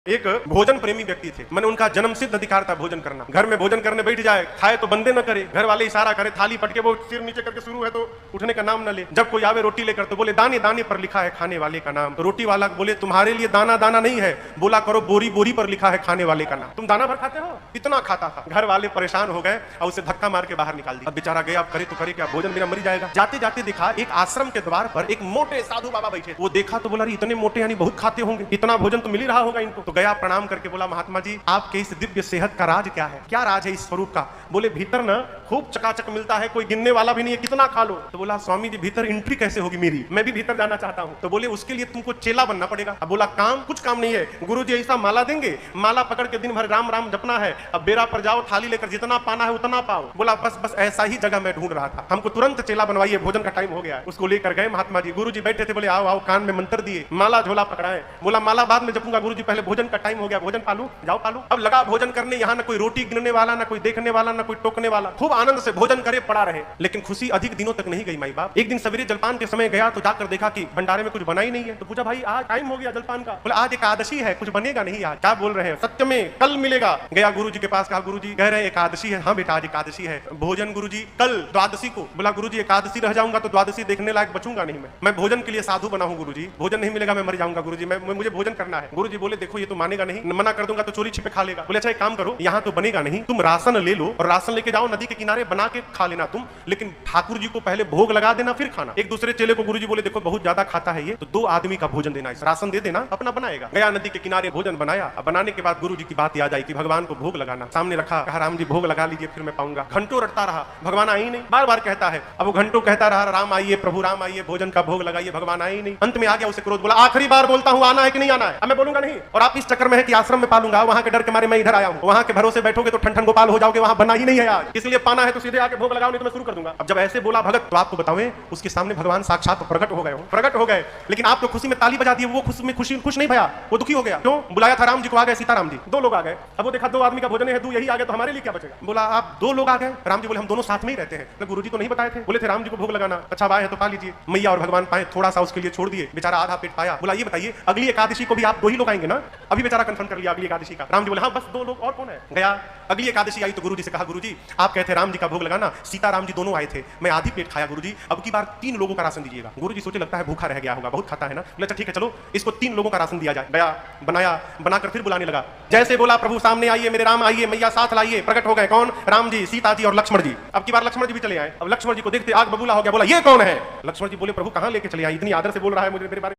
एक भोजन प्रेमी व्यक्ति थे। मैंने उनका जन्म सिद्ध अधिकार था भोजन करना। घर में भोजन करने बैठ जाए, खाए तो बंदे न करे, घर वाले इशारा करे, थाली पटके वो सिर नीचे करके शुरू है तो उठने का नाम न ले। जब कोई आवे रोटी लेकर तो बोले दाने दाने पर लिखा है खाने वाले का नाम। तो रोटी वाला बोले तुम्हारे लिए दाना दाना नहीं है, बोला करो बोरी बोरी पर लिखा है खाने वाले का नाम। तुम दाना भर खाते हो? इतना खाता था। घर वाले परेशान हो गए और उसे धक्का मार के बाहर निकाल दिया। अब बेचारा गया, अब करे तो करे क्या, भोजन बिना मर जाएगा। जाते जाते देखा एक आश्रम के द्वार पर एक मोटे साधु बाबा बैठे। वो देखा तो बोला इतने मोटे यानी बहुत खाते होंगे, इतना भोजन तो मिल ही रहा होगा इनको। तो गया, प्रणाम करके बोला महात्मा जी आपके इस दिव्य सेहत का राज क्या है? क्या राज है इस स्वरूप का? बोले भीतर ना खूब चकाचक मिलता है, कोई गिनने वाला भी नहीं है, कितना खा लो। तो बोला स्वामी जी भीतर एंट्री कैसे होगी मेरी, मैं भी भीतर जाना चाहता हूँ। तो बोले उसके लिए तुमको चेला बनना पड़ेगा। अब बोला काम कुछ काम नहीं है, गुरु जी ऐसा माला देंगे, माला पकड़ के दिन भर राम राम जपना है। अब बेरा पर जाओ, थाली लेकर जितना पाना है उतना पाओ। बोला बस बस ऐसा ही जगह मैं ढूंढ रहा था, हमको तुरंत चेला बनवाइए, भोजन का टाइम हो गया है। उसको लेकर गए महात्मा जी। गुरु जी बैठे थे, बोले आओ आओ, कान में मंत्र दिए, माला झोला पकड़ाए। बोला माला बाद में जपूंगा गुरु जी, पहले भोजन का टाइम हो गया, भोजन पालू, जाओ पालू। अब लगा भोजन करने, यहाँ ना कोई रोटी गिनने वाला, ना कोई देखने वाला, ना कोई टोकने वाला, खूब आनंद से भोजन करे पड़ा रहे। लेकिन खुशी अधिक दिनों तक नहीं गई माई बाप। एक दिन सवेरे जलपान के समय गया तो जाकर देखा कि भंडारे में कुछ बना ही नहीं है। तो पूछा भाई आज टाइम हो गया जलपान का। बोला आज एकादशी है, कुछ बनेगा नहीं आज। क्या बोल रहे हैं? सत्य में कल मिलेगा। गया गुरु जी के पास, कहा गुरु जी कह रहे हैं एकादशी है। हाँ बेटा आज एकादशी है, भोजन गुरु जी कल द्वादशी को। बोला गुरु जी एकादशी रह जाऊंगा तो द्वादशी देखने लायक बचूंगा नहीं, मैं भोजन के लिए साधु बना हूँ गुरु जी, भोजन नहीं मिलेगा मैं मर जाऊंगा गुरु जी, मुझे भोजन करना है। गुरु जी बोले देखो ये तो मानेगा नहीं, मना कर दूंगा तो चोरी छिपे खा लेगा। बोले अच्छा एक काम करो, यहाँ तो बनेगा नहीं, तुम राशन ले लो और राशन लेके जाओ, नदी के किनारे बना के खा लेना तुम, लेकिन ठाकुर जी को पहले भोग लगा देना फिर खाना। एक दूसरे चेले को गुरु जी बोले देखो बहुत ज्यादा खाता है ये, तो 2 आदमी का भोजन देना, राशन दे देना, अपना बनाएगा। गया नदी के किनारे भोजन बनाया। अब बनाने के बाद गुरु जी की बात याद आई कि भगवान को भोग लगाना। सामने रखा, कहा राम जी भोग लगा लीजिए फिर मैं पाऊंगा। घंटों रटता रहा, भगवान आई नहीं, बार बार कहता है। अब वो घंटों कहता रहा राम आइए प्रभु राम आइए, भोजन का भोग लगाइए, भगवान आई नहीं। अंत में आ गया, उसे क्रोध, बोला आखिरी बार बोलता हूँ आना है कि नहीं आना है? अब मैं बोलूंगा नहीं, और आप इस चक्कर में है कि आश्रम में पालूंगा, वहां के डर के मारे मैं इधर आया हूँ। वहां के भरोसे बैठोगे तो ठन गोपाल हो जाओगे, वहां बना ही नहीं है आज, इसलिए पाना है तो सीधे आके भोग लगाओ, नहीं तो मैं शुरू कर दूंगा। अब जब ऐसे बोला भगत तो आपको बतावें उसके सामने भगवान साक्षात प्रकट हो गए। लेकिन आप तो खुशी में ताली बजा दी, वो खुश नहीं भया, वो दुखी हो गया। क्यों? बुलाया था राम जी को, आ गए सीताराम जी, 2 लोग आ गए। अब वो देखा 2 आदमी का भोजन है, 2 यही आ गए तो हमारे लिए क्या बचेगा? बोला आप 2 लोग आ गए। राम जी बोले हम दोनों साथ में ही रहते हैं। गुरु जी तो नहीं बताए थे, बोले थे राम जी को भोग लगाना, अच्छा आए है तो पा लीजिए। मैया और भगवान पाए, थोड़ा सा उसके लिए छोड़ दिए, बेचारा आधा पेट पाया। बोला ये बताइए अगली एकादशी को भी आप 2 ही लोग आएंगे ना? अभी बेचारा कंफर्म कर लिया अगली एकादशी का। राम जी बोले हाँ बस 2 लोग, और कौन है? गया अगली एकादशी आई तो गुरु जी से कहा गुरु जी आप कहते राम जी का भोग लगाना, सीता राम जी दोनों आए थे, मैं आधी प्लेट खाया गुरु जी, अब की बार 3 लोगों का राशन दीजिएगा। गुरु जी सोचे लगता है भूखा रह गया होगा, बहुत खाता है ना। बोले अच्छा ठीक है चलो इसको 3 लोगों का राशन दिया जाए। गया बनाया, बनाकर फिर बुलाने लगा। जैसे बोला प्रभु सामने आइए मेरे राम आइए, मैया साथ लाइए, प्रकट हो गए। कौन? राम जी, सीता जी और लक्ष्मण जी। अब की बार लक्ष्मण जी भी चले आए। अब लक्ष्मण जी को देखते आग बबूला हो गया। बोला ये कौन है? लक्ष्मण जी बोले प्रभु कहां लेके चले आए, इतनी आदर से बोल रहा है मुझे मेरे बारे